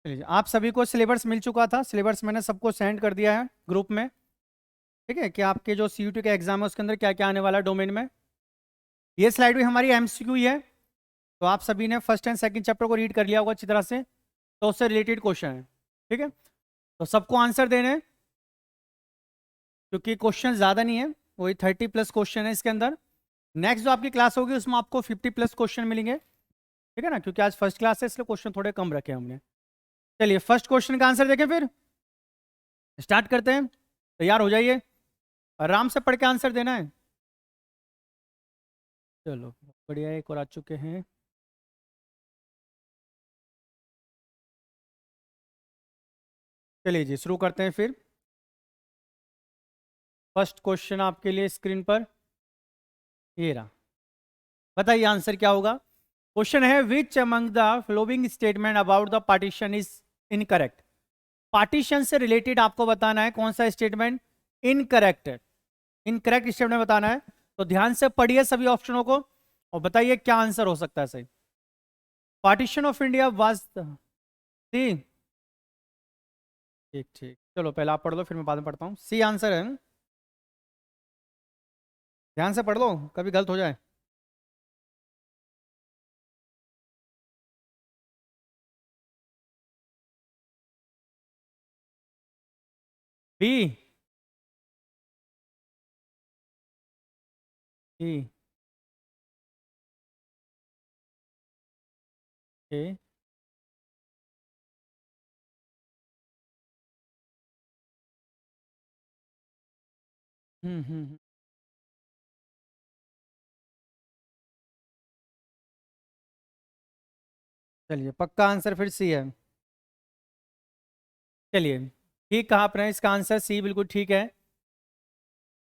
चलिए, आप सभी को सिलेबस मिल चुका था। सिलेबस मैंने सबको सेंड कर दिया है ग्रुप में। ठीक है कि आपके जो CUT का एग्जाम है उसके अंदर क्या क्या आने वाला है डोमेन में। ये स्लाइड भी हमारी MCQ ही है। तो आप सभी ने फर्स्ट एंड सेकंड चैप्टर को रीड कर लिया होगा अच्छी तरह से। तो उससे रिलेटेड क्वेश्चन है। ठीक है, तो सबको आंसर देने हैं, क्योंकि क्वेश्चन ज़्यादा नहीं है। वही 30+ क्वेश्चन है इसके अंदर। नेक्स्ट जो आपकी क्लास होगी उसमें आपको 50+ क्वेश्चन मिलेंगे। ठीक है ना, क्योंकि आज फर्स्ट क्लास है इसलिए क्वेश्चन थोड़े कम रखे हैं हमने। चलिए, फर्स्ट क्वेश्चन का आंसर देखें, फिर स्टार्ट करते हैं। तैयार हो जाइए, आराम से पढ़ के आंसर देना है। चलो बढ़िया, एक और आ चुके हैं। चलिए जी, शुरू करते हैं फिर। फर्स्ट क्वेश्चन आपके लिए स्क्रीन पर ये रहा। बताइए आंसर क्या होगा। क्वेश्चन है, which among the following statement about the partition is incorrect. Partition से रिलेटेड आपको बताना है कौन सा स्टेटमेंट इनकरेक्ट है। इनकरेक्ट स्टेटमेंट बताना है। तो ध्यान से पढ़िए सभी ऑप्शनों को और बताइए क्या आंसर हो सकता है सही। पार्टीशन ऑफ इंडिया वाज सी। ठीक ठीक, चलो पहले आप पढ़ लो फिर मैं बाद में पढ़ता हूँ। सी आंसर है। ध्यान से पढ़ लो, कभी गलत हो जाए। बी। बी। ए। हम्म। चलिए, पक्का आंसर फिर सी है। चलिए, ठीक कहा आपने, इसका आंसर सी बिल्कुल ठीक है।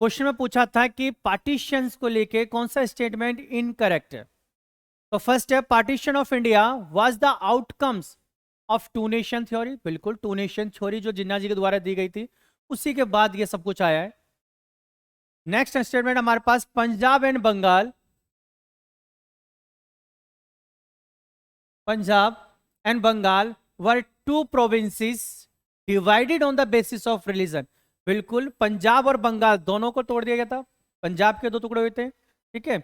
क्वेश्चन में पूछा था कि पार्टीशंस को लेके कौन सा स्टेटमेंट इनकरेक्ट है। तो फर्स्ट है, partition of India was the outcomes of two nation theory. बिल्कुल, टू नेशन थ्योरी जो जिन्ना जी के द्वारा दी गई थी, उसी के बाद ये सब कुछ आया है। नेक्स्ट स्टेटमेंट हमारे पास, Punjab and Bengal, Punjab and Bengal were two provinces divided on the basis of religion. बिल्कुल, पंजाब और बंगाल दोनों को तोड़ दिया गया था। पंजाब के दो टुकड़े हुए थे, ठीक है।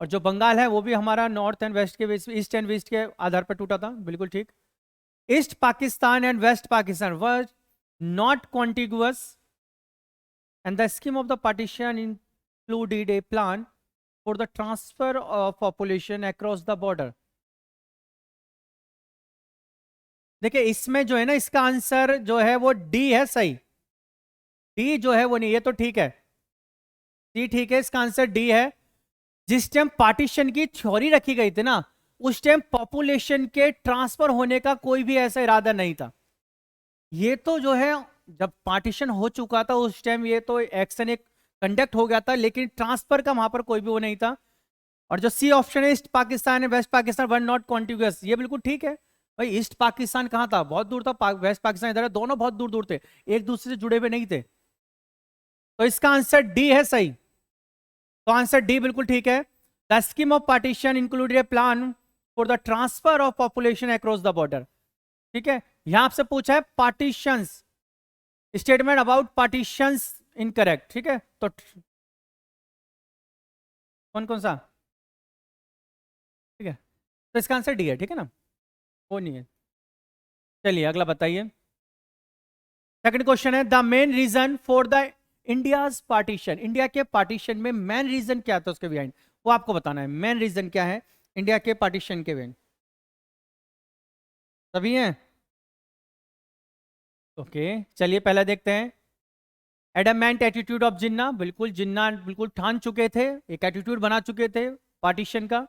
और जो बंगाल है वो भी हमारा नॉर्थ एंड वेस्ट के, ईस्ट एंड वेस्ट के आधार पर टूटा था। बिल्कुल ठीक। East Pakistan and west Pakistan were not contiguous and the scheme of the partition included a plan for the transfer of population across the border. देखिए, इसमें जो है ना, इसका आंसर जो है वो डी है सही। डी जो है वो नहीं, ये तो ठीक है। सी ठीक है, इसका आंसर डी है। जिस टाइम पार्टीशन की थ्योरी रखी गई थी ना, उस टाइम पॉपुलेशन के ट्रांसफर होने का कोई भी ऐसा इरादा नहीं था। ये तो जो है, जब पार्टीशन हो चुका था उस टाइम ये तो एक्शन एक कंडक्ट हो गया था, लेकिन ट्रांसफर का वहां पर कोई भी वो नहीं था। और जो सी ऑप्शन है, east Pakistan and west Pakistan one not contiguous, ये बिल्कुल ठीक है। भाई, ईस्ट पाकिस्तान कहाँ था? बहुत दूर था। वेस्ट पाकिस्तान इधर है, दोनों बहुत दूर दूर थे, एक दूसरे से जुड़े हुए नहीं थे। तो इसका आंसर डी है सही। तो आंसर डी बिल्कुल ठीक है। The scheme of partition included a plan for the transfer of population across the border. ठीक है, यहां आपसे पूछा है partitions, statement about partitions incorrect. ठीक है, तो कौन कौन सा? ठीक है, तो इसका आंसर डी है, ठीक है ना, वो नहीं है। चलिए अगला बताइए। सेकंड क्वेश्चन है, the main reason for the India's partition. India के पार्टीशन में मेन रीजन क्या था उसके बिहाइंड, वो आपको बताना है। मेन रीजन क्या है इंडिया के पार्टीशन के बिहाइंड? सभी हैं? ओके, चलिए पहला देखते हैं। एडमेंट एटीट्यूड ऑफ जिन्ना। बिल्कुल, जिन्ना बिल्कुल ठान चुके थे, एक एटीट्यूड बना चुके थे पार्टीशन का।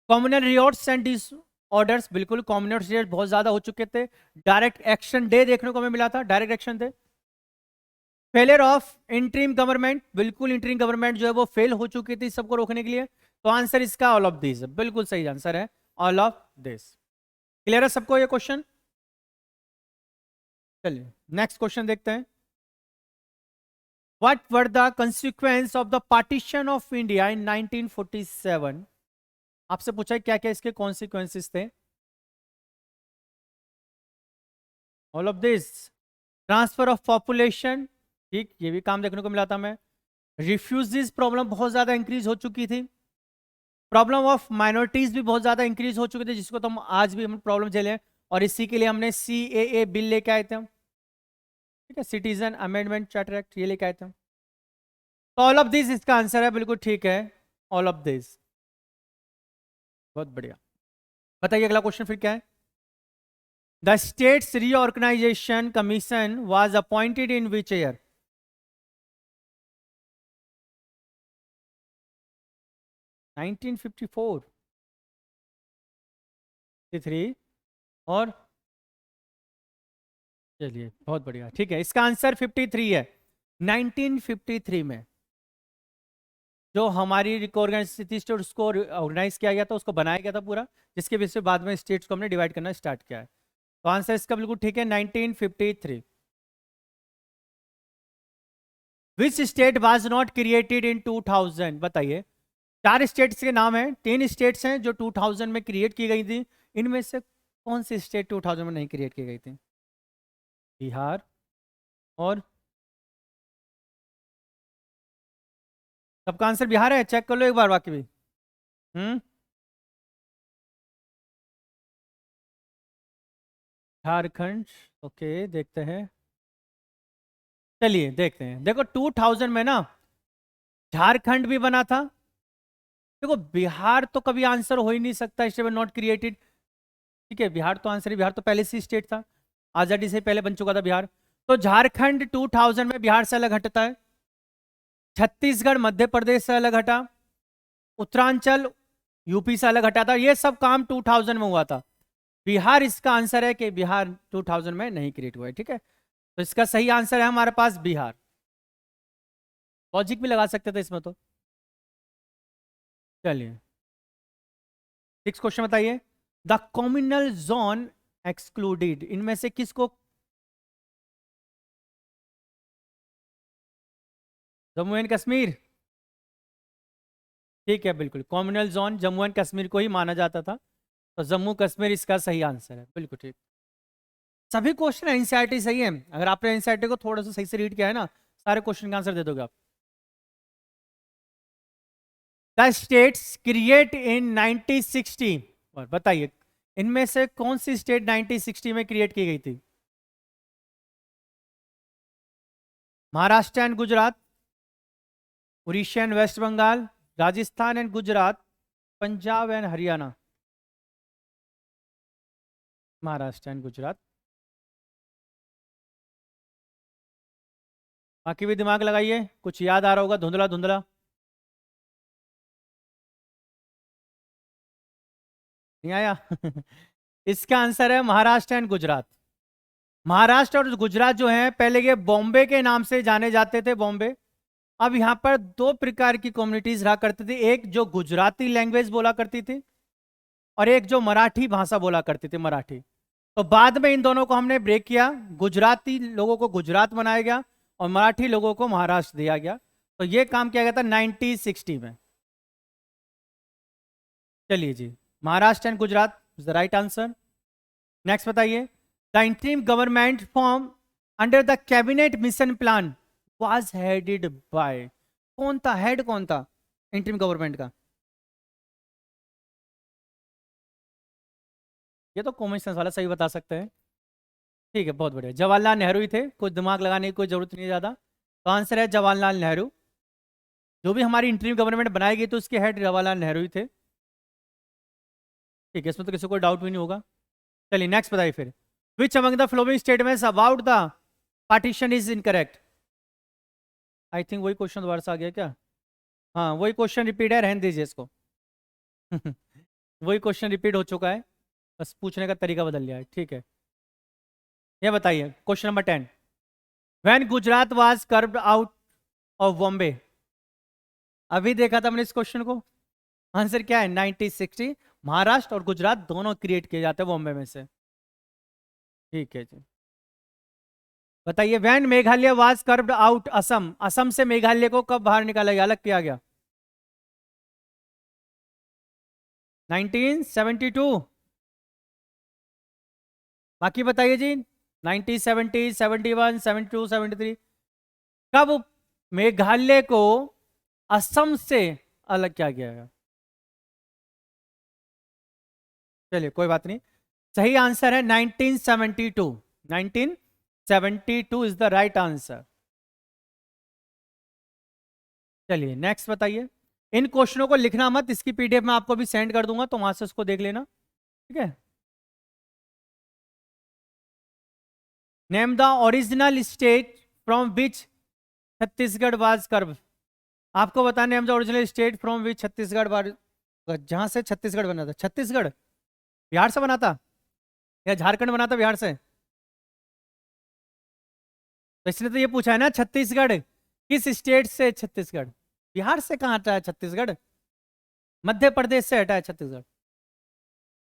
Communal rewards and orders. बिल्कुल, कॉमनल रिवॉर्ड्स बहुत ज्यादा हो चुके थे। डायरेक्ट एक्शन डे देखने को हमें मिला था, direct action day. Failure of interim government. बिल्कुल, इंटरिम गवर्नमेंट जो है वो फेल हो चुकी थी सबको रोकने के लिए। तो आंसर इसका ऑल ऑफ दिस, बिल्कुल सही आंसर है, ऑल ऑफ दिस। क्लियर है सबको ये क्वेश्चन? चलिए नेक्स्ट क्वेश्चन देखते हैं। What were the consequence of the partition of India in 1947? आपसे पूछा है क्या क्या इसके कॉन्सिक्वेंसेस थे। All of this. Transfer of population, ठीक, ये भी काम देखने को मिला था हमें। रिफ्यूजीज प्रॉब्लम बहुत ज्यादा इंक्रीज हो चुकी थी। प्रॉब्लम ऑफ माइनॉरिटीज भी बहुत ज्यादा इंक्रीज हो चुके थे, जिसको तो हम आज भी हम प्रॉब्लम झेले, और इसी के लिए हमने CAA बिल लेके आए थे हम, ठीक है, सिटीजन अमेंडमेंट चार्टर एक्ट, ये लेके आए थे हम। तो ऑल ऑफ दिस इसका आंसर है, बिल्कुल ठीक है, ऑल ऑफ दिस। बहुत बढ़िया। बताइए अगला क्वेश्चन फिर क्या है। The states reorganisation commission was appointed in which year? 1954, 53, और चलिए बहुत बढ़िया, ठीक है, इसका आंसर 53 है। 1953 में जो हमारी रिकॉर्गनाइज थी स्टेट, उसको ऑर्गेनाइज किया गया था, उसको बनाया गया था पूरा, जिसके बेस पे बाद में स्टेट्स को हमने डिवाइड करना स्टार्ट किया है। तो आंसर इसका बिल्कुल ठीक है, 1953। Which state was not created in 2000? बताइए। चार स्टेट्स के नाम हैं, तीन स्टेट्स हैं जो 2000 में क्रिएट की गई थी, इनमें से कौन सी स्टेट 2000 में नहीं क्रिएट की गई थी? बिहार, और सबका आंसर बिहार है, चेक कर लो एक बार बाकी भी। हम्म, झारखंड, ओके देखते हैं, चलिए देखते हैं। देखो 2000 में ना झारखंड भी बना था। देखो बिहार तो कभी आंसर हो ही नहीं सकता, स्टेट नॉट क्रिएटेड, ठीक है, बिहार तो आंसर है, बिहार तो पहले से स्टेट था, आजादी से पहले बन चुका था बिहार। तो झारखंड 2000 में बिहार से अलग हटता है, छत्तीसगढ़ मध्य प्रदेश से अलग हटा, उत्तरांचल यूपी से अलग हटा था, ये सब काम 2000 में हुआ था। बिहार इसका आंसर है कि बिहार 2000 में नहीं क्रिएट हुआ है, ठीक है, तो इसका सही आंसर है हमारे पास बिहार। लॉजिक भी लगा सकते थे इसमें तो। चलिए नेक्स्ट क्वेश्चन बताइए। द कम्युनल जोन एक्सक्लूडेड, इनमें से किसको? जम्मू एंड कश्मीर, ठीक है, बिल्कुल communal zone Jammu and Kashmir को ही माना जाता था, तो जम्मू कश्मीर इसका सही आंसर है, बिल्कुल ठीक। सभी क्वेश्चन एनसीईआरटी सही है, अगर आपने एनसीईआरटी को थोड़ा सा सही से रीड किया है ना, सारे क्वेश्चन का आंसर दे दोगे आप। द स्टेट्स क्रिएट इन 1960, और बताइए इनमें से कौन सी स्टेट 1960 में क्रिएट की गई थी? Maharashtra and Gujarat, Orissa and West Bengal, Rajasthan and Gujarat, Punjab and Haryana. Maharashtra and Gujarat, बाकी भी दिमाग लगाइए, कुछ याद आ रहा होगा धुंधला धुंधला। नहीं आया? इसका आंसर है महाराष्ट्र एंड गुजरात। महाराष्ट्र और गुजरात जो है पहले ये बॉम्बे के नाम से जाने जाते थे, बॉम्बे। अब यहाँ पर दो प्रकार की कम्युनिटीज रहा करती थी, एक जो गुजराती लैंग्वेज बोला करती थी, और एक जो मराठी भाषा बोला करती थी, मराठी। तो बाद में इन दोनों को हमने ब्रेक किया, गुजराती लोगों को गुजरात बनाया गया और मराठी लोगों को महाराष्ट्र दिया गया। तो ये काम किया गया था 1960 में। चलिए जी, Maharashtra and Gujarat is the right answer. Next बताइए। The interim government form under the cabinet mission plan was headed by, कौन था हेड, कौन था इंटरिम गवर्नमेंट का? ये तो कॉमन सेंस वाला सही बता सकते हैं, ठीक है, बहुत बढ़िया, जवाहरलाल नेहरू ही थे, कुछ दिमाग लगाने की कोई जरूरत नहीं ज़्यादा। तो आंसर है जवाहरलाल नेहरू। जो भी हमारी इंटरिम गवर्नमेंट बनाई गई तो उसके हेड जवाहरलाल नेहरू ही थे, ठीक है, इसमें तो किसी को डाउट भी नहीं होगा। चलिए नेक्स्ट बताइए फिर। Which among the flowing statements about the partition is incorrect? I think वही क्वेश्चन दोबारा से आ गया क्या? हाँ वही क्वेश्चन रिपीट है, रहने दीजिए इसको। वही क्वेश्चन रिपीट हो चुका है, बस पूछने का तरीका बदल गया है, ठीक है। ये बताइए question number 10। When Gujarat was curved out of Bombay, अभी देखा था हमने इस क्वेश्चन को, आंसर क्या है? 1960। महाराष्ट्र और गुजरात दोनों क्रिएट किए जाते हैं बॉम्बे में से, ठीक है जी। बताइए when Meghalaya was curved out Assam, Assam से मेघालय को कब बाहर निकाला गया, अलग किया गया? 1972। बाकी बताइए जी, 1970, 71, 72, 73। कब मेघालय को असम से अलग किया गया है? चलिए कोई बात नहीं, सही आंसर है 1972। 1972 इज द राइट आंसर। चलिए नेक्स्ट बताइए। इन क्वेश्चनों को लिखना मत, इसकी पीडीएफ मैं आपको भी सेंड कर दूंगा, तो वहां से उसको देख लेना, ठीक है। Name the original state from which Chhattisgarh was curve. आपको बताना, name the original state from which Chhattisgarh was, जहां से छत्तीसगढ़ बना था। छत्तीसगढ़ बिहार से बना था या झारखंड बना था बिहार से? तो इसने तो ये पूछा है ना, छत्तीसगढ़ किस स्टेट से? छत्तीसगढ़ बिहार से कहाँ हटा है छत्तीसगढ़? मध्य प्रदेश से हटा है छत्तीसगढ़।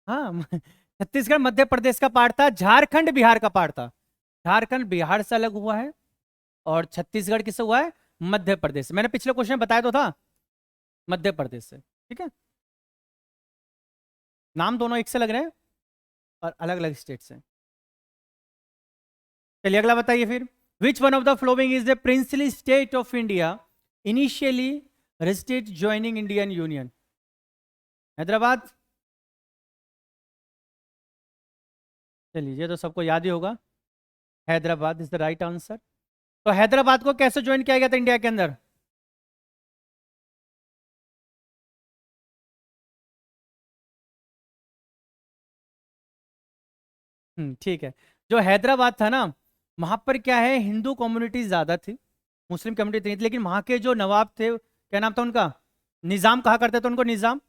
हाँ छत्तीसगढ़ मध्य प्रदेश का पार्ट था, झारखंड बिहार का पार्ट था। झारखंड बिहार से अलग हुआ है और छत्तीसगढ़ किससे हुआ है? मध्य प्रदेश से। मैंने पिछले क्वेश्चन में बताया तो था, मध्य प्रदेश से, ठीक है। नाम दोनों एक से लग रहे हैं और अलग अलग स्टेट से। चलिए अगला बताइए फिर। विच one of the following is the princely state of India initially resisted joining Indian union? Hyderabad. चलिए ये तो सबको याद ही होगा, Hyderabad is the right answer. तो हैदराबाद को कैसे ज्वाइन किया गया था इंडिया के अंदर? ठीक है। जो हैदराबाद था ना, वहां पर क्या है, हिंदू कम्युनिटी ज्यादा थी, मुस्लिम कम्युनिटी नहीं थी, लेकिन वहां के जो नवाब थे, क्या नाम था उनका? निजाम कहा करते थे उनको, निजाम,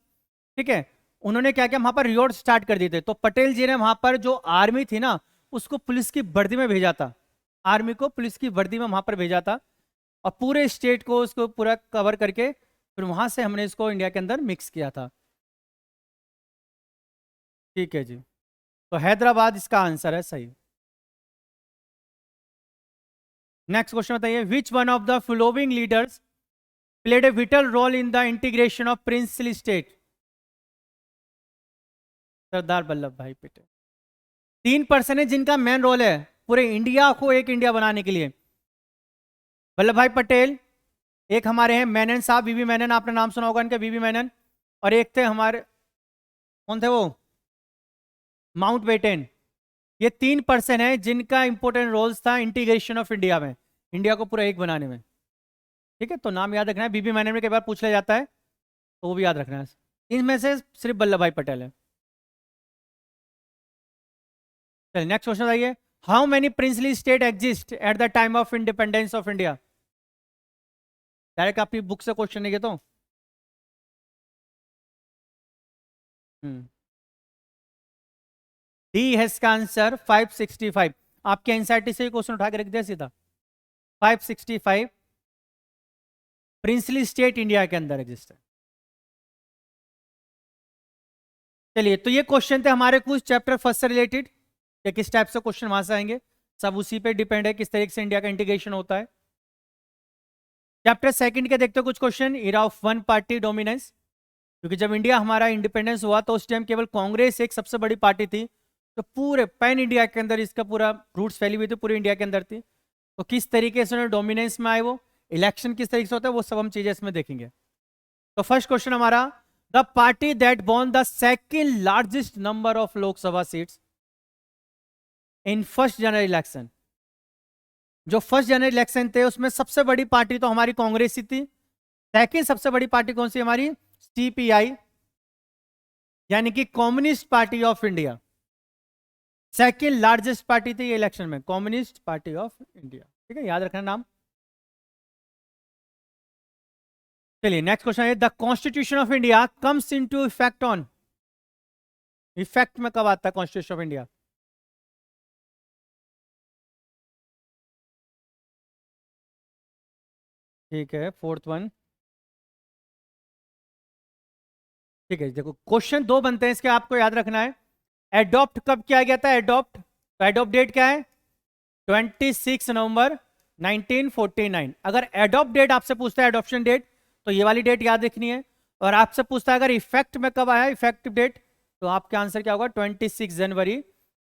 ठीक है। उन्होंने क्या किया, वहां पर रिवॉर्ड स्टार्ट कर दिए थे। तो पटेल जी ने वहां पर जो आर्मी थी ना, उसको पुलिस की वर्दी में भेजा था। आर्मी को पुलिस की वर्दी में वहां पर भेजा था, और पूरे स्टेट को उसको पूरा कवर करके फिर वहां से हमने इसको इंडिया के अंदर मिक्स किया था। ठीक है जी, तो हैदराबाद इसका आंसर है सही। नेक्स्ट क्वेश्चन बताइए। Which one of the following leaders played a vital role in the integration of princely state? Sardar Vallabh Bhai Patel. 3 person है जिनका मेन रोल है पूरे इंडिया को एक इंडिया बनाने के लिए। वल्लभ भाई पटेल, एक हमारे हैं मेनन साहब, बीबी मेनन, आपने नाम सुना होगा इनका, बीबी मेनन। और एक थे हमारे, कौन थे वो? Mountbatten. ये 3 पर्सन है जिनका इंपॉर्टेंट रोल्स था इंटीग्रेशन ऑफ इंडिया में, इंडिया को पूरा एक बनाने में, ठीक है। तो नाम याद रखना है, बीबी मेनन में कई बार पूछ लिया जाता है, तो वो भी याद रखना है। इनमें से सिर्फ वल्लभ भाई पटेल है। चलिए नेक्स्ट क्वेश्चन बताइए। How many princely state exist at the time of independence of India? Direct आपकी बुक से क्वेश्चन नहीं, तो डी है इसका आंसर 565। आपके एनसीईआरटी से क्वेश्चन उठा के रख दिया सीधा। 565 प्रिंसली स्टेट इंडिया के अंदर एग्जिस्ट है। चलिए, तो ये क्वेश्चन थे हमारे कुछ चैप्टर फर्स्ट से रिलेटेड, या किस टाइप से क्वेश्चन वहां से आएंगे, सब उसी पे डिपेंड है किस तरीके से इंडिया का इंटीग्रेशन होता है। चैप्टर सेकंड के देखते हो कुछ question, era of one party dominance. क्योंकि जब इंडिया हमारा इंडिपेंडेंस हुआ तो उस टाइम केवल कांग्रेस एक सबसे बड़ी पार्टी थी, तो पूरे पैन इंडिया के अंदर इसका पूरा रूट्स फैली हुई थी, पूरे इंडिया के अंदर थी। तो किस तरीके से डोमिनेंस में आए, वो इलेक्शन किस तरीके से होता है, वो सब हम चीजें इसमें देखेंगे। तो फर्स्ट क्वेश्चन हमारा, the party that won the second largest number of Lok Sabha seats in first general election. जो फर्स्ट जनरल इलेक्शन थे उसमें सबसे बड़ी पार्टी तो हमारी कांग्रेस ही थी। सेकंड सबसे बड़ी पार्टी कौन सी? हमारी सीपीआई, यानी कि communist party of India. Second largest party थी ये इलेक्शन में, कम्युनिस्ट पार्टी ऑफ इंडिया, ठीक है, याद रखना नाम। चलिए नेक्स्ट क्वेश्चन है, the constitution of India comes into effect on, effect में कब आता है कॉन्स्टिट्यूशन ऑफ इंडिया? ठीक है, फोर्थ वन। ठीक है, देखो क्वेश्चन दो बनते हैं इसके, आपको याद रखना है। एडॉप्ट कब किया गया था? एडॉप्ट, तो एडॉप्ट डेट क्या है? 26 नवंबर 1949। अगर एडॉप्ट डेट आपसे पूछता है, एडॉप्शन डेट, तो ये वाली डेट याद रखनी है। और आपसे पूछता है अगर इफेक्ट में कब आया, इफेक्टिव डेट, तो आपका आंसर क्या होगा? 26 जनवरी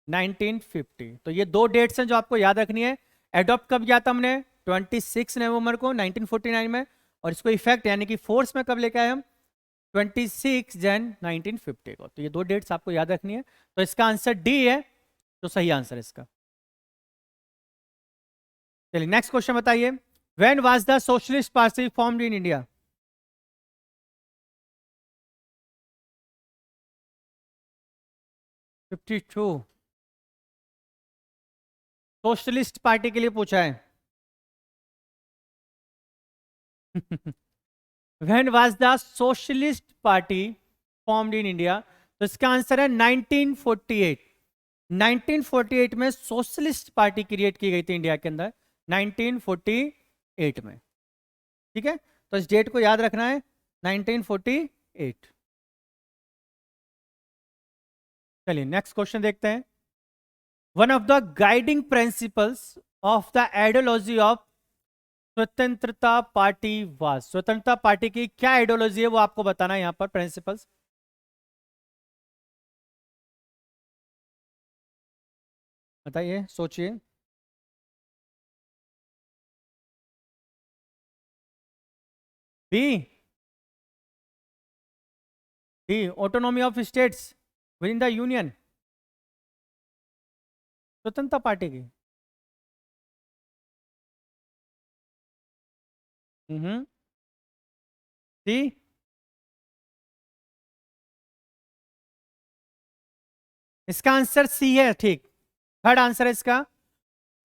1950। तो ये दो डेट्स हैं जो आपको याद रखनी है। एडॉप्ट कब किया था हमने? 26 नवंबर को 1949 में। और इसको इफेक्ट यानी कि फोर्स में कब लेके आए हम? 26 जन 1950 को। तो ये दो डेट्स आपको याद रखनी है। तो इसका आंसर डी है, तो सही आंसर है इसका। चलिए नेक्स्ट क्वेश्चन बताइए। When was the socialist party formed in India? 52। Socialist party के लिए पूछा है। When was the socialist party formed in India? तो इसका आंसर है 1948। 1948 में सोशलिस्ट पार्टी क्रिएट की गई थी इंडिया के अंदर, 1948 में। ठीक है, तो इस डेट को याद रखना है, 1948। चलिए नेक्स्ट क्वेश्चन देखते हैं। One of the guiding principles of the ideology of स्वतंत्रता पार्टी वाज? स्वतंत्रता पार्टी की क्या आइडियोलॉजी है वो आपको बताना है यहां पर, प्रिंसिपल्स बताइए, सोचिए। B? D autonomy of states with in the union? स्वतंत्रता पार्टी की। सी? इसका आंसर सी है, ठीक। थर्ड आंसर है इसका।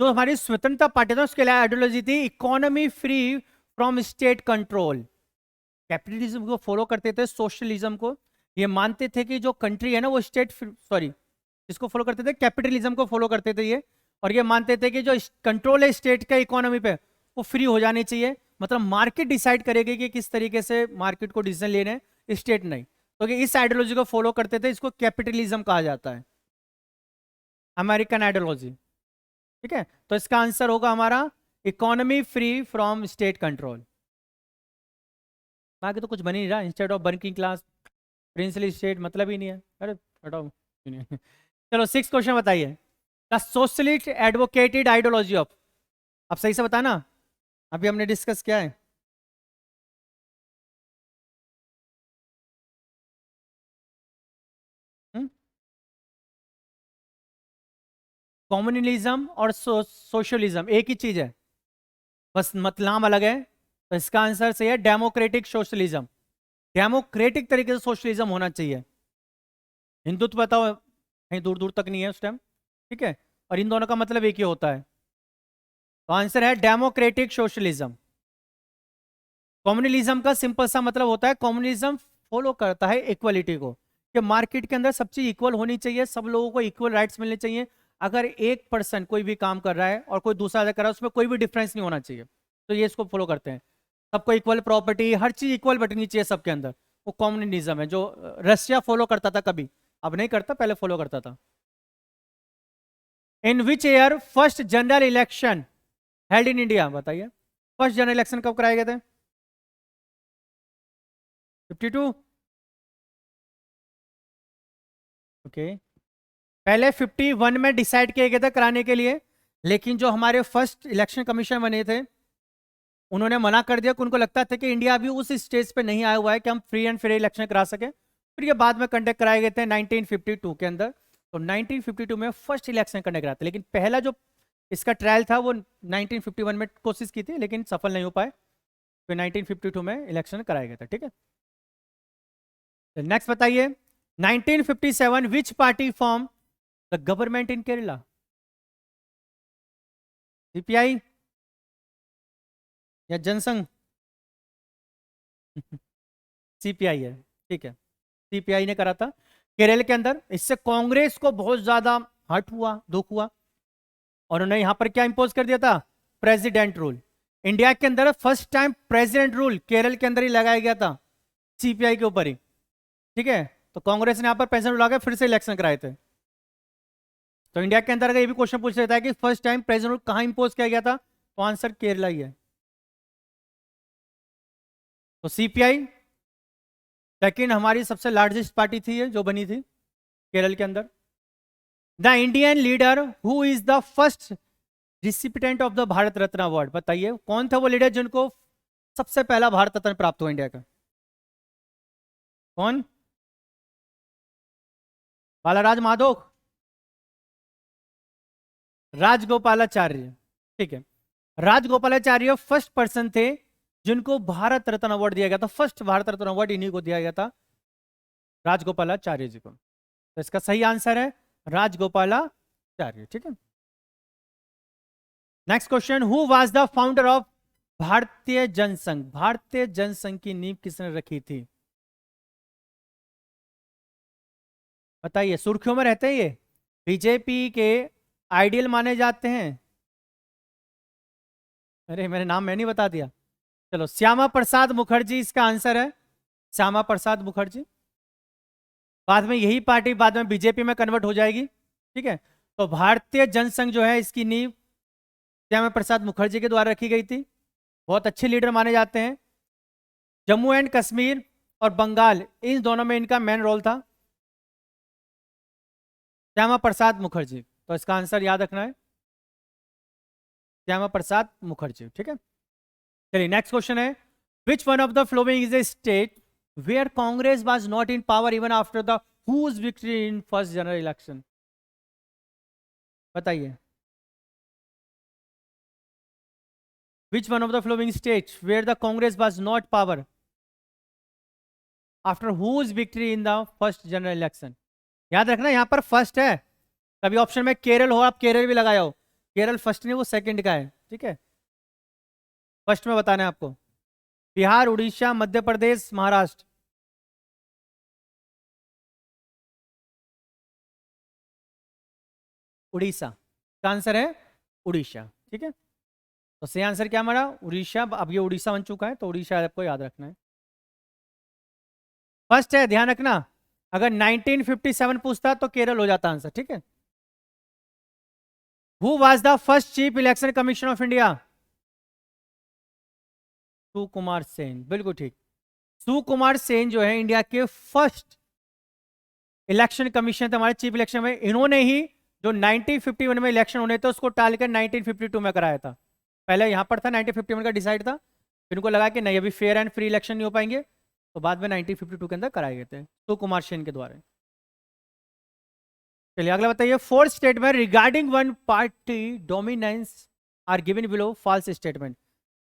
जो हमारी स्वतंत्रता पार्टी था उसके लिए आइडियोलॉजी थी economy free from state control. Capitalism को फॉलो करते थे, सोशलिज्म को। ये मानते थे कि जो कंट्री है ना वो स्टेट, सॉरी, इसको फॉलो करते थे, कैपिटलिज्म को फॉलो करते थे ये। और ये मानते थे कि जो कंट्रोल है स्टेट का इकोनॉमी पे वो फ्री हो जानी चाहिए। मतलब मार्केट डिसाइड करेगी कि किस तरीके से मार्केट को डिसीजन लेने हैं, स्टेट नहीं। तो इस आइडियोलॉजी को फॉलो करते थे, इसको कैपिटलिज्म कहा जाता है, अमेरिकन आइडियोलॉजी। ठीक है, तो इसका आंसर होगा हमारा economy free from state control. बाकी तो कुछ बन ही नहीं रहा, instead of working class princely state, मतलब ही नहीं है। अरे हटाओ। चलो सिक्स क्वेश्चन बताइए। The socialist advocated ideology of, अब सही से बताना, अभी हमने डिस्कस किया है। कम्युनलिज्म और सोशलिज्म एक ही चीज है, बस मतलब अलग है। तो इसका आंसर सही है, डेमोक्रेटिक सोशलिज्म। डेमोक्रेटिक तरीके से सोशलिज्म होना चाहिए। हिंदुत्व बताओ कहीं दूर दूर तक नहीं है उस टाइम। ठीक है, और इन दोनों का मतलब एक ही होता है। तो आंसर है डेमोक्रेटिक सोशलिज्म। कम्युनलिज्म का सिंपल सा मतलब होता है, कम्युनलिज्म फॉलो करता है इक्वलिटी को, कि मार्केट के अंदर सब चीज इक्वल होनी चाहिए, सब लोगों को इक्वल राइट्स मिलने चाहिए। अगर एक पर्सन कोई भी काम कर रहा है और कोई दूसरा कर रहा है उसमें कोई भी डिफरेंस नहीं होना चाहिए। तो ये इसको फॉलो करते हैं। सबको इक्वल प्रॉपर्टी, हर चीज इक्वल बटनी चाहिए सबके अंदर। वो कम्युनलिज्म है जो रशिया फॉलो करता था कभी, अब नहीं करता, पहले फॉलो करता था। In which year first general election held in India? बताइए, फर्स्ट जनरल इलेक्शन कब कराए गए थे? 52। ओके, पहले 51 में डिसाइड किया गया था कराने के लिए, लेकिन जो हमारे फर्स्ट इलेक्शन कमीशन बने थे उन्होंने मना कर दिया कि उनको लगता था कि इंडिया अभी उस स्टेज पे नहीं आया हुआ है कि हम फ्री एंड फेयर इलेक्शन करा सके। फिर ये बाद में कंडक्ट कराए गए थे 1952 के अंदर। तो 1952 में फर्स्ट इलेक्शन कंडक्ट कराते, लेकिन पहला जो इसका ट्रायल था वो 1951 में कोशिश की थी लेकिन सफल नहीं हो पाए। फिर 1952 में इलेक्शन कराया गया था। ठीक है, नेक्स्ट बताइए। 1957 विच party form the government in Kerala? CPI या जनसंघ? सीपीआई है, ठीक है, सीपीआई ने करा था केरल के अंदर। इससे कांग्रेस को बहुत ज्यादा हर्ट हुआ, दुख हुआ, और उन्होंने यहां पर क्या इंपोज कर दिया था? President rule. इंडिया के अंदर first time president rule Kerala के अंदर ही लगाया गया था, सीपीआई के ऊपर ही। ठीक है, तो कांग्रेस ने यहां पर प्रेसिडेंट रूल लगा फिर से इलेक्शन कराए थे। तो इंडिया के अंदर अगर ये भी क्वेश्चन पूछ लेता है कि फर्स्ट टाइम प्रेसिडेंट रूल कहां इंपोज किया गया था, तो आंसर केरला ही है। तो सीपीआई सेकेंड हमारी सबसे लार्जेस्ट पार्टी थी ये जो बनी थी केरल के अंदर। The Indian leader who is the first recipient of the Bharat Ratna award, बताइए कौन था वो लीडर जिनको सबसे पहला भारत रत्न प्राप्त हुआ इंडिया का? कौन? बालाराज माधोक, राजगोपालाचार्य। ठीक है, राजगोपालाचार्य फर्स्ट पर्सन थे जिनको भारत रत्न अवार्ड दिया गया था। फर्स्ट भारत रत्न अवार्ड इन्हीं को दिया गया था, राजगोपालाचार्य जी को। तो इसका सही आंसर है राजगोपालाचार्य। ठीक है, next question, who was the founder of भारतीय जनसंघ? भारतीय जनसंघ की नींव किसने रखी थी? बताइए, सुर्खियों में रहते हैं ये, बीजेपी के आइडियल माने जाते हैं। अरे मेरे नाम मैं नहीं बता दिया। चलो, श्यामा प्रसाद मुखर्जी इसका आंसर है, श्यामा प्रसाद मुखर्जी। बाद में यही पार्टी बाद में बीजेपी में कन्वर्ट हो जाएगी। ठीक है, तो भारतीय जनसंघ जो है इसकी नींव श्यामा प्रसाद मुखर्जी के द्वारा रखी गई थी। बहुत अच्छे लीडर माने जाते हैं। जम्मू एंड कश्मीर और बंगाल, इन दोनों में इनका मेन रोल था, श्यामा प्रसाद मुखर्जी। तो इसका आंसर याद रखना है, श्यामा प्रसाद मुखर्जी। ठीक है, चलिए नेक्स्ट क्वेश्चन है, which one of the following is a state where Congress was not in power even after the huge victory in first general election? बताइए, which one of the following states where the congress was not power after whose victory in the first general election? याद रखना यहां पर first है, कभी option में केरल हो आप केरल भी लगाया हो, केरल फर्स्ट नहीं वो सेकंड का है। ठीक है, फर्स्ट में बताना है आपको, बिहार, उड़ीसा, मध्य प्रदेश, महाराष्ट्र। उड़ीसा का आंसर है, उड़ीसा। ठीक है, तो सही आंसर क्या हमारा? उड़ीसा। अब ये उड़ीसा बन चुका है, तो उड़ीसा आपको याद रखना है, फर्स्ट है, ध्यान रखना। अगर 1957 पूछता तो केरल हो जाता आंसर। ठीक है, who was the first chief election commission of India? Sukumar Sen, बिल्कुल ठीक। सुकुमार सेन जो है इंडिया के फर्स्ट इलेक्शन कमीशन थे, हमारे चीफ इलेक्शन में। इन्होंने ही जो 1951 में इलेक्शन होने थे उसको टालकर 1952 में कराया था। पहले यहां पर था 1951 का डिसाइड था, फिर उनको लगा कि नहीं अभी फेयर एंड फ्री इलेक्शन नहीं हो पाएंगे, तो बाद में 1952 के अंदर कराए गए थे सुकुमार सेन के द्वारा। चलिए अगला बताइए, fourth statement regarding one party dominance are given below false statement.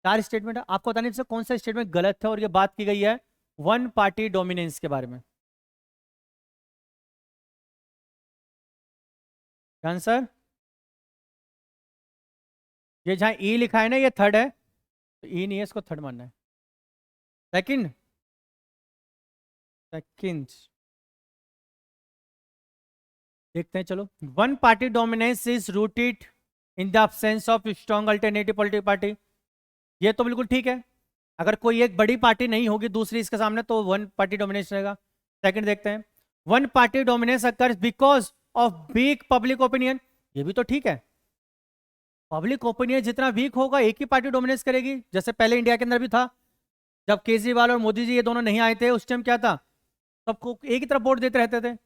चार स्टेटमेंट है, आपको बताने से कौन सा स्टेटमेंट गलत है और ये बात की गई है वन पार्टी डोमिनेंस के बारे में। आंसर, ये जहां ई लिखा है ना ये थर्ड है, तो ई नहीं है, इसको थर्ड मानना है। सेकंड, सेकंड देखते हैं, चलो। One party dominance is rooted in the absence of strong alternative political party, ये तो बिल्कुल ठीक है। अगर कोई एक बड़ी पार्टी नहीं होगी दूसरी इसके सामने तो वन पार्टी डोमिनेंस रहेगा। सेकंड देखते हैं, one party dominance occurs because of weak public opinion, ये भी तो ठीक है। पब्लिक ओपिनियन जितना वीक होगा एक ही पार्टी डोमिनेंस करेगी, जैसे पहले इंडिया के अंदर भी था, जब केजरीवाल और मोदी जी ये दोनों नहीं आए थे उस टाइम क्या था, सबको एक ही तरफ वोट देते रहते थे।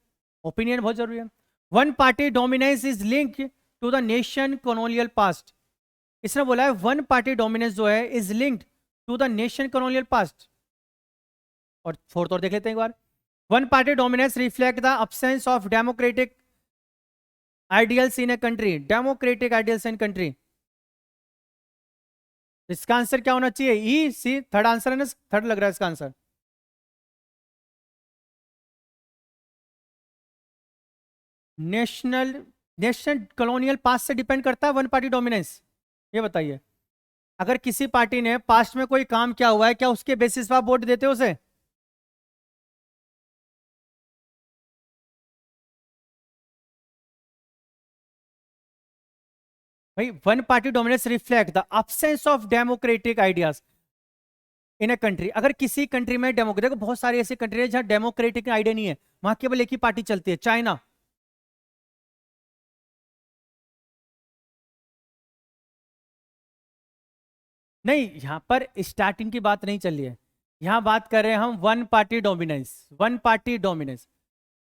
ओपिनियन बहुत जरूरी है। One party dominance is link to the nation colonial past, इसने बोला है वन पार्टी डोमिनेंस जो है is linked to the nation colonial past. और फोर्थ और देख लेते हैं एक बार, one party dominance reflect the absence of democratic ideals in a country, democratic ideals in country. इसका आंसर क्या होना चाहिए? ई सी, थर्ड आंसर है ना, थर्ड लग रहा है इसका answer. National, national colonial past से डिपेंड करता है वन पार्टी डोमिनेंस, ये बताइए। अगर किसी पार्टी ने पास्ट में कोई काम किया हुआ है क्या उसके बेसिस पर आप वोट देते हो उसे? भाई one party dominance reflect the absence of democratic ideas in a country. अगर किसी कंट्री में डेमोक्रेटिक, देखो बहुत सारी ऐसी कंट्री है जहां डेमोक्रेटिक आइडिया नहीं है, वहां केवल एक ही पार्टी चलती है, चाइना। नहीं, यहां पर स्टार्टिंग की बात नहीं चल रही है, यहां बात कर रहे हैं हम one party dominance, one party dominance.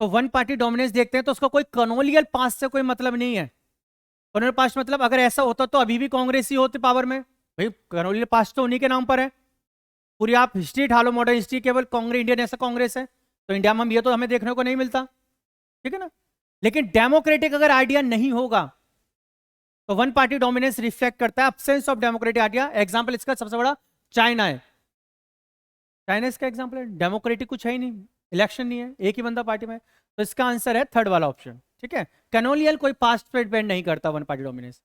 तो वन पार्टी डोमिनेंस देखते हैं तो उसका कोई कॉलोनियल पास्ट से कोई मतलब नहीं है। कॉलोनियल पास्ट मतलब अगर ऐसा होता तो अभी भी कांग्रेस ही होती पावर में भाई। कॉलोनियल पास्ट तो उन्हीं के नाम पर है। पूरी आप हिस्ट्री ढालो, मॉडर्न हिस्ट्री, केवल कांग्रेस इंडियन ऐसा कांग्रेस है। तो इंडिया में हम ये तो हमें देखने को नहीं मिलता, ठीक है ना। लेकिन डेमोक्रेटिक अगर आइडिया नहीं होगा तो वन पार्टी डोमिनेंस रिफ्लेक्ट करता है absence of democratic idea. Example इसका सबसे बड़ा चाइना है। चाइना इसका एग्जांपल है, डेमोक्रेटिक कुछ है ही नहीं, इलेक्शन नहीं है, एक ही बंदा पार्टी में। तो इसका आंसर है थर्ड वाला ऑप्शन, ठीक है। कैनोनियल कोई पास्ट पे डिपेंड नहीं करता वन पार्टी डोमिनेंस,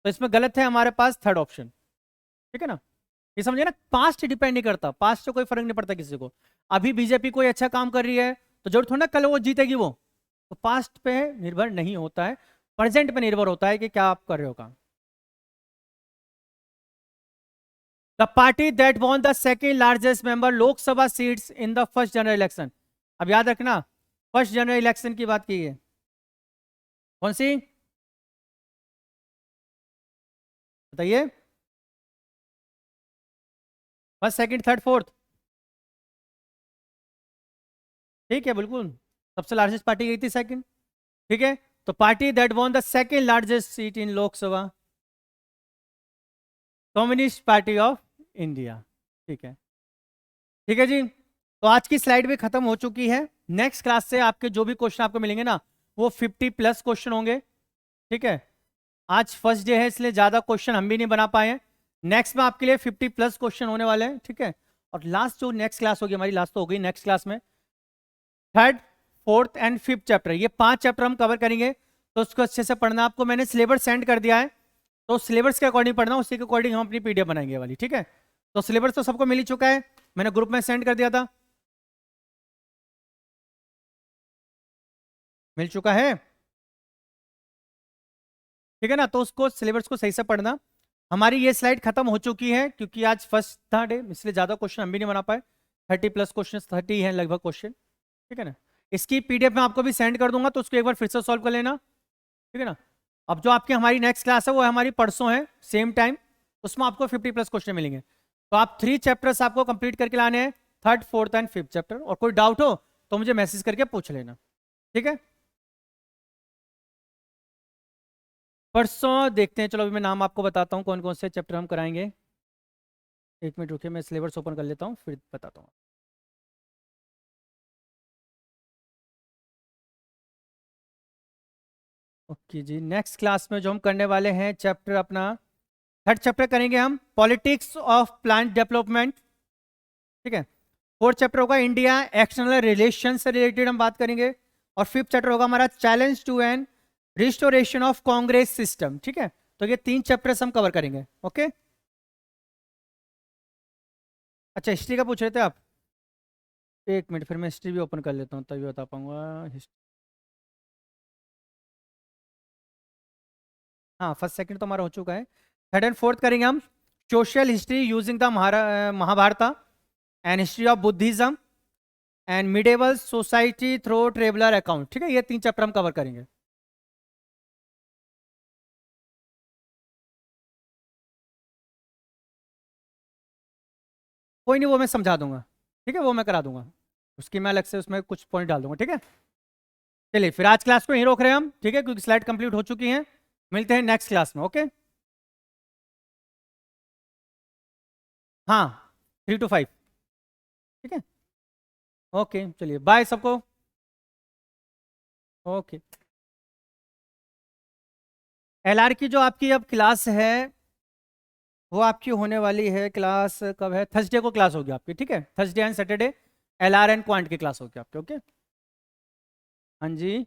तो इसमें गलत है हमारे पास थर्ड ऑप्शन, ठीक है ना। ये समझे ना, पास्ट डिपेंड नहीं करता, पास्ट से कोई फर्क नहीं पड़ता किसी को। अभी बीजेपी कोई अच्छा काम कर रही है तो जरूर थोड़ा ना कल वो जीतेगी वो, तो पास्ट पे निर्भर नहीं होता है, प्रेजेंट पे निर्भर होता है कि क्या आप कर रहे हो काम। The party that won the second largest member Lok Sabha seats in the first general election. अब याद रखना फर्स्ट जनरल इलेक्शन की बात की है, कौन सी बताइए। फर्स्ट सेकंड थर्ड फोर्थ, ठीक है बिल्कुल। सबसे लार्जेस्ट पार्टी गई थी सेकंड, ठीक है। तो party that won the second largest seat in Lok Sabha, communist party of India, ठीक है। ठीक है जी, तो आज की स्लाइड भी खत्म हो चुकी है। नेक्स्ट क्लास से आपके जो भी क्वेश्चन आपको मिलेंगे ना वो 50+ क्वेश्चन होंगे, ठीक है। आज फर्स्ट डे है इसलिए ज्यादा क्वेश्चन हम भी नहीं बना पाए हैं। नेक्स्ट में आपके लिए 50+ क्वेश्चन होने वाले हैं, ठीक है। और लास्ट जो नेक्स्ट क्लास होगी हमारी, लास्ट तो हो गई, नेक्स्ट क्लास में third fourth and fifth chapter, ये 5 चैप्टर हम कवर करेंगे। तो उसको अच्छे से पढ़ना, आपको मैंने सिलेबस सेंड कर दिया है, तो सिलेबस के अकॉर्डिंग पढ़ना, उसी के अकॉर्डिंग हम अपनी पीडीएफ बनाएंगे वाली, ठीक है। तो सिलेबस तो सबको मिल ही चुका है, मैंने ग्रुप में सेंड कर दिया था, मिल चुका है, ठीक है ना। तो उसको सिलेबस को सही से पढ़ना। हमारी ये स्लाइड खत्म हो चुकी है क्योंकि आज फर्स्ट था डे, इसलिए ज्यादा क्वेश्चन हम भी नहीं बना पाए। 30+ क्वेश्चन, 30 है लगभग क्वेश्चन, ठीक है ना। इसकी पीडीएफ में आपको भी सेंड कर दूंगा, तो उसको एक बार फिर से सॉल्व कर लेना, ठीक है ना। अब जो आपकी हमारी नेक्स्ट क्लास है वो हमारी परसों है सेम टाइम, उसमें आपको 50+ क्वेश्चन मिलेंगे। तो आप 3 चैप्टर्स आपको कंप्लीट करके लाने हैं, third fourth and fifth chapter. और कोई डाउट हो तो मुझे मैसेज करके पूछ लेना, ठीक है। परसों देखते हैं, चलो अभी मैं नाम आपको बताता हूँ कौन कौन से चैप्टर हम कराएंगे। एक मिनट रुकिए, मैं सिलेबस ओपन कर लेता हूँ फिर बताता हूँ। ओके जी, नेक्स्ट क्लास में जो हम करने वाले हैं चैप्टर अपना थर्ड चैप्टर करेंगे हम, पॉलिटिक्स ऑफ प्लांट डेवलपमेंट, ठीक है। फोर्थ चैप्टर होगा इंडिया एक्सटर्नल रिलेशन से रिलेटेड हम बात करेंगे। और फिफ्थ चैप्टर होगा हमारा challenge to an restoration of Congress system, ठीक है। तो ये 3 चैप्टर्स हम कवर करेंगे, ओके। अच्छा हिस्ट्री का पूछ रहे थे आप, एक मिनट फिर मैं हिस्ट्री भी ओपन कर लेता हूँ तभी बता पाऊंगा। हाँ फर्स्ट सेकंड तो हमारा हो चुका है, थर्ड एंड फोर्थ करेंगे हम social history using the Mahabharata and history of Buddhism and medieval society through traveller account, ठीक है। ये 3 चैप्टर हम कवर करेंगे। कोई नहीं, वो मैं समझा दूंगा, ठीक है, वो मैं करा दूंगा, उसकी मैं अलग से उसमें कुछ पॉइंट डाल दूंगा, ठीक है। चलिए फिर आज क्लास को यहीं रोक रहे हैं हम, ठीक है, क्योंकि स्लाइड कंप्लीट हो चुकी है। मिलते हैं नेक्स्ट क्लास में, ओके। हाँ 3 to 5, ठीक है। ओके चलिए बाय सबको, ओके। एलआर की जो आपकी अब क्लास है वो आपकी होने वाली है, क्लास कब है, थर्सडे को क्लास होगी आपकी, ठीक है। Thursday and Saturday LR and quant की क्लास होगी आपकी, ओके। हाँ जी।